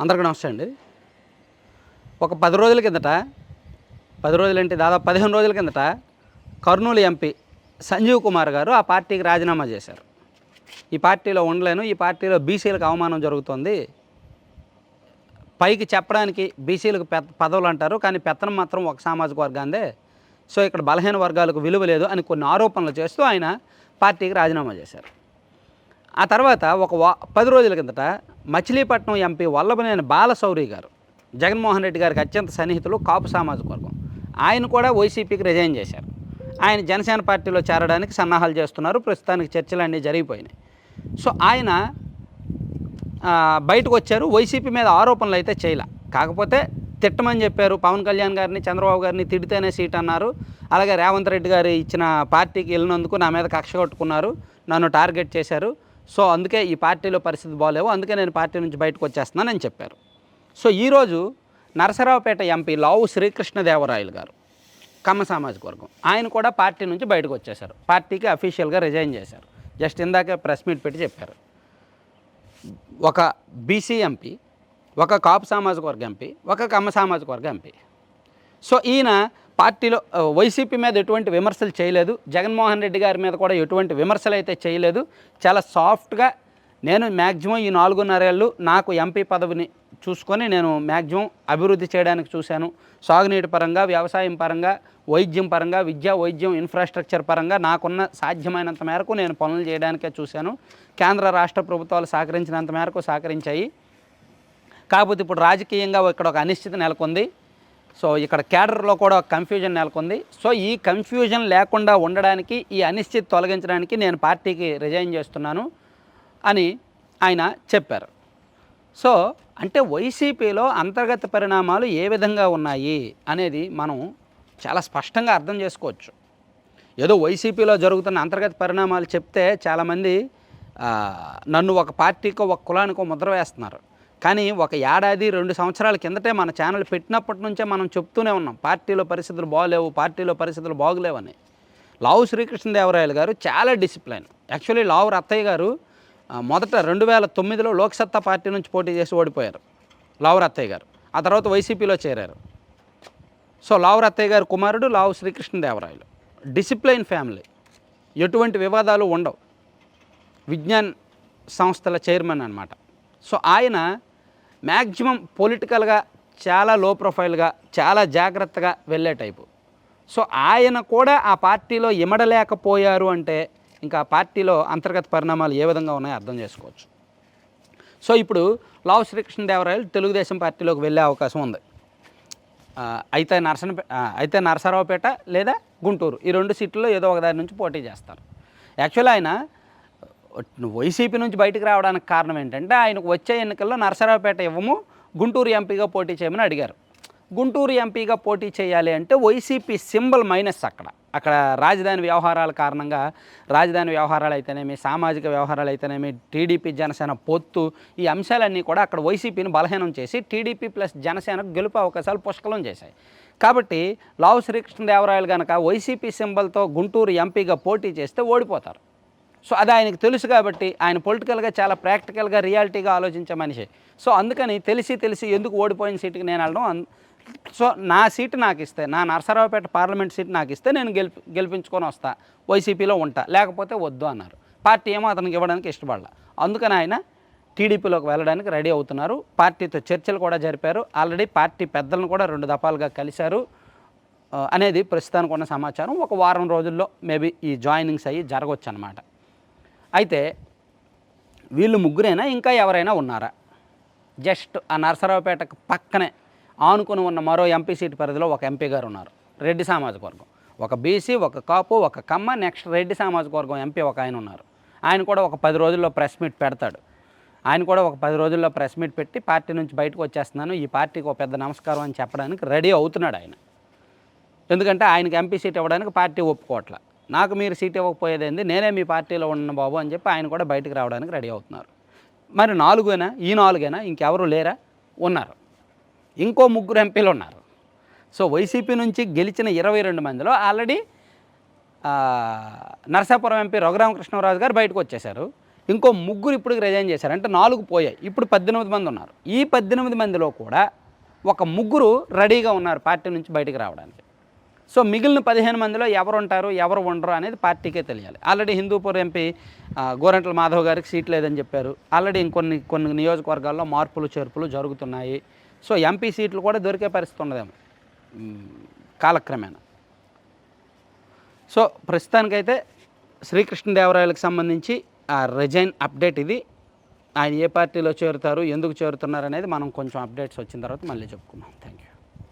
అందరికీ నమస్తే అండి. ఒక 10 రోజుల కిందట 10 రోజులంటే దాదాపు 15 రోజుల కిందట కర్నూలు ఎంపీ సంజీవ్ కుమార్ గారు ఆ పార్టీకి రాజీనామా చేశారు. ఈ పార్టీలో ఉండలేను, ఈ పార్టీలో బీసీలకు అవమానం జరుగుతోంది, పైకి చెప్పడానికి బీసీలకు పదవులు అంటారు, కానీ పెత్తనం మాత్రం ఒక సామాజిక వర్గాందే, సో ఇక్కడ బలహీన వర్గాలకు విలువ లేదు అని కొన్ని ఆరోపణలు చేస్తూ ఆయన పార్టీకి రాజీనామా చేశారు. ఆ తర్వాత 10 రోజుల కిందట మచిలీపట్నం ఎంపీ వల్లభనేని బాలశౌరి గారు జగన్మోహన్ రెడ్డి గారికి అత్యంత సన్నిహితులు, కాపు సామాజిక వర్గం, ఆయన కూడా వైసీపీకి రిజైన్ చేశారు. ఆయన జనసేన పార్టీలో చేరడానికి సన్నాహాలు చేస్తున్నారు. ప్రస్తుతానికి చర్చలు అన్నీ జరిగిపోయినాయి. సో ఆయన బయటకు వచ్చారు. వైసీపీ మీద ఆరోపణలు అయితే చేయలే, కాకపోతే తిట్టమని చెప్పారు. పవన్ కళ్యాణ్ గారిని, చంద్రబాబు గారిని తిడితేనే సీట్ అన్నారు. అలాగే రేవంత్ రెడ్డి గారు ఇచ్చిన పార్టీకి వెళ్ళినందుకు నా మీద కక్ష కట్టుకున్నారు, నన్ను టార్గెట్ చేశారు. సో అందుకే ఈ పార్టీలో పరిస్థితి బాగలేవు, అందుకే నేను పార్టీ నుంచి బయటకు వచ్చేస్తున్నానని చెప్పారు. సో ఈరోజు నరసరావుపేట ఎంపీ లావు శ్రీకృష్ణదేవరాయలు గారు, కమ్మ సామాజిక వర్గం, ఆయన కూడా పార్టీ నుంచి బయటకు వచ్చేశారు. పార్టీకి అఫీషియల్గా రిజైన్ చేశారు. జస్ట్ ఇందాకే ప్రెస్ మీట్ పెట్టి చెప్పారు. ఒక బీసీ ఎంపీ, ఒక కాపు సామాజిక వర్గ ఎంపీ, ఒక కమ్మ సామాజిక వర్గ ఎంపీ. సో ఈయన పార్టీలో వైసీపీ మీద ఎటువంటి విమర్శలు చేయలేదు, జగన్మోహన్ రెడ్డి గారి మీద కూడా ఎటువంటి విమర్శలు అయితే చేయలేదు. చాలా సాఫ్ట్గా నేను మ్యాక్సిమం ఈ 4.5 ఏళ్ళు నాకు ఎంపీ పదవిని చూసుకొని నేను మ్యాక్సిమం అభివృద్ధి చేయడానికి చూశాను. సాగునీటి పరంగా, వ్యవసాయం పరంగా, వైద్యం పరంగా, విద్యా వైద్యం ఇన్ఫ్రాస్ట్రక్చర్ పరంగా నాకున్న సాధ్యమైనంత మేరకు నేను పనులు చేయడానికే చూశాను. కేంద్ర రాష్ట్ర ప్రభుత్వాలు సహకరించినంత మేరకు సహకరించాయి. కాకపోతే ఇప్పుడు రాజకీయంగా ఇక్కడ ఒక అనిశ్చితి నెలకొంది. సో ఇక్కడ కేడర్లో కూడా ఒక కన్ఫ్యూజన్ నెలకొంది. సో ఈ కన్ఫ్యూజన్ లేకుండా ఉండడానికి, ఈ అనిశ్చితి తొలగించడానికి నేను పార్టీకి రిజైన్ చేస్తున్నాను అని ఆయన చెప్పారు. సో అంటే వైసీపీలో అంతర్గత పరిణామాలు ఏ విధంగా ఉన్నాయి అనేది మనం చాలా స్పష్టంగా అర్థం చేసుకోవచ్చు. ఏదో వైసీపీలో జరుగుతున్న అంతర్గత పరిణామాలు చెప్తే చాలామంది నన్ను ఒక పార్టీకో ఒక కులానికో ముద్ర వేస్తున్నారు. కానీ ఒక ఏడాది 2 సంవత్సరాల కిందటే మన ఛానల్ పెట్టినప్పటి నుంచే మనం చెప్తూనే ఉన్నాం, పార్టీలో పరిస్థితులు బాగలేవు, పార్టీలో పరిస్థితులు బాగలేవని. లావు శ్రీకృష్ణదేవరాయలు గారు చాలా డిసిప్లైన్. యాక్చువల్లీ లావు రత్తయ్య గారు మొదట 2009లో లోక్సత్తా పార్టీ నుంచి పోటీ చేసి ఓడిపోయారు లావు రత్తయ్య గారు. ఆ తర్వాత వైసీపీలో చేరారు. సో లావు రత్తయ్య గారు కుమారుడు లావు శ్రీకృష్ణదేవరాయలు. డిసిప్లైన్ ఫ్యామిలీ, ఎటువంటి వివాదాలు ఉండవు, విజ్ఞాన్ సంస్థల చైర్మన్ అనమాట. సో ఆయన మ్యాక్సిమం పొలిటికల్గా చాలా లో ప్రొఫైల్గా, చాలా జాగ్రత్తగా వెళ్ళే టైపు. సో ఆయన కూడా ఆ పార్టీలో ఇమడలేకపోయారు అంటే ఇంకా పార్టీలో అంతర్గత పరిణామాలు ఏ విధంగా ఉన్నాయో అర్థం చేసుకోవచ్చు. సో ఇప్పుడు లావు శ్రీకృష్ణదేవరాయలు తెలుగుదేశం పార్టీలోకి వెళ్ళే అవకాశం ఉంది. అయితే నరసరావుపేట లేదా గుంటూరు, ఈ 2 సీట్లలో ఏదో ఒక దాని నుంచి పోటీ చేస్తారు. యాక్చువల్లీ ఆయన వైసీపీ నుంచి బయటకు రావడానికి కారణం ఏంటంటే, ఆయనకు వచ్చే ఎన్నికల్లో నరసరావుపేట ఇవ్వము, గుంటూరు ఎంపీగా పోటీ చేయమని అడిగారు. గుంటూరు ఎంపీగా పోటీ చేయాలి అంటే వైసీపీ సింబల్ మైనస్. అక్కడ రాజధాని వ్యవహారాల కారణంగా, రాజధాని వ్యవహారాలు అయితేనేమి, సామాజిక వ్యవహారాలు అయితేనేమి, టీడీపీ జనసేన పొత్తు, ఈ అంశాలన్నీ కూడా అక్కడ వైసీపీని బలహీనం చేసి టీడీపీ ప్లస్ జనసేనకు గెలుపు అవకాశాలు పుష్కలం చేశాయి. కాబట్టి లావు శ్రీకృష్ణదేవరాయలు కనుక వైసీపీ సింబల్తో గుంటూరు ఎంపీగా పోటీ చేస్తే ఓడిపోతారు. సో అది ఆయనకు తెలుసు కాబట్టి ఆయన పొలిటికల్గా చాలా ప్రాక్టికల్గా, రియాలిటీగా ఆలోచించే మనిషి. సో అందుకని తెలిసి ఎందుకు ఓడిపోయిన సీటుకి నేను వెళ్ళడం, సో నా సీటు నాకు ఇస్తే, నా నరసరావుపేట పార్లమెంట్ సీట్ నాకు ఇస్తే నేను గెలిపించుకొని వస్తా, వైసీపీలో ఉంటా, లేకపోతే వద్దు అన్నారు. పార్టీ ఏమో అతనికి ఇవ్వడానికి ఇష్టపడాల. అందుకని ఆయన టీడీపీలోకి వెళ్ళడానికి రెడీ అవుతున్నారు. పార్టీతో చర్చలు కూడా జరిపారు. ఆల్రెడీ పార్టీ పెద్దలను కూడా 2 దఫాలుగా కలిశారు అనేది ప్రస్తుతానికి ఉన్న సమాచారం. ఒక వారం రోజుల్లో మేబీ ఈ జాయినింగ్స్ అయ్యి జరగవచ్చు అన్నమాట. అయితే వీళ్ళు ముగ్గురైనా ఇంకా ఎవరైనా ఉన్నారా? జస్ట్ ఆ నరసరావుపేటకు పక్కనే ఆనుకుని ఉన్న మరో ఎంపీ సీటు పరిధిలో ఒక ఎంపీ గారు ఉన్నారు, రెడ్డి సామాజిక వర్గం. ఒక బీసీ, ఒక కాపు, ఒక కమ్మ, నెక్స్ట్ రెడ్డి సామాజిక వర్గం ఎంపీ ఒక ఆయన ఉన్నారు. ఆయన కూడా ఒక 10 రోజుల్లో ప్రెస్ మీట్ పెడతాడు. ఆయన కూడా ఒక 10 రోజుల్లో ప్రెస్ మీట్ పెట్టి పార్టీ నుంచి బయటకు వచ్చేస్తున్నాను, ఈ పార్టీకి ఒక పెద్ద నమస్కారం అని చెప్పడానికి రెడీ అవుతున్నాడు ఆయన. ఎందుకంటే ఆయనకి ఎంపీ సీట్ ఇవ్వడానికి పార్టీ ఒప్పుకోవట్ల. నాకు మీరు సీట్ ఇవ్వకపోయేదేంది, నేనే మీ పార్టీలో ఉన్న బాబు అని చెప్పి ఆయన కూడా బయటకు రావడానికి రెడీ అవుతున్నారు. మరి 4 ఈ 4 ఇంకెవరు లేరా? ఉన్నారు. ఇంకో 3 ఎంపీలు ఉన్నారు. సో వైసీపీ నుంచి గెలిచిన 22 మందిలో ఆల్రెడీ నరసాపురం ఎంపీ రఘురామకృష్ణరాజు గారు బయటకు వచ్చేశారు. ఇంకో ముగ్గురు ఇప్పుడు రిజైన్ చేశారు, అంటే 4 పోయాయి. ఇప్పుడు 18 మంది ఉన్నారు. ఈ 18 మందిలో కూడా ఒక ముగ్గురు రెడీగా ఉన్నారు పార్టీ నుంచి బయటికి రావడానికి. సో మిగిలిన 15 మందిలో ఎవరు ఉంటారు, ఎవరు ఉండరు అనేది పార్టీకే తెలియాలి. ఆల్రెడీ హిందూపూర్ ఎంపీ గోరంట్ల మాధవ్ గారికి సీట్ లేదని చెప్పారు. ఆల్రెడీ కొన్ని నియోజకవర్గాల్లో మార్పులు చేర్పులు జరుగుతున్నాయి. సో ఎంపీ సీట్లు కూడా దొరికే పరిస్థితి ఉండదేమో కాలక్రమేణా. సో ప్రస్తుతానికైతే శ్రీకృష్ణదేవరాయలకు సంబంధించి ఆ రిజైన్ అప్డేట్ ఇది. ఆయన ఏ పార్టీలో చేరుతారు, ఎందుకు చేరుతున్నారు అనేది మనం కొంచెం అప్డేట్స్ వచ్చిన తర్వాత మళ్ళీ చెప్పుకుందాం. Thank you.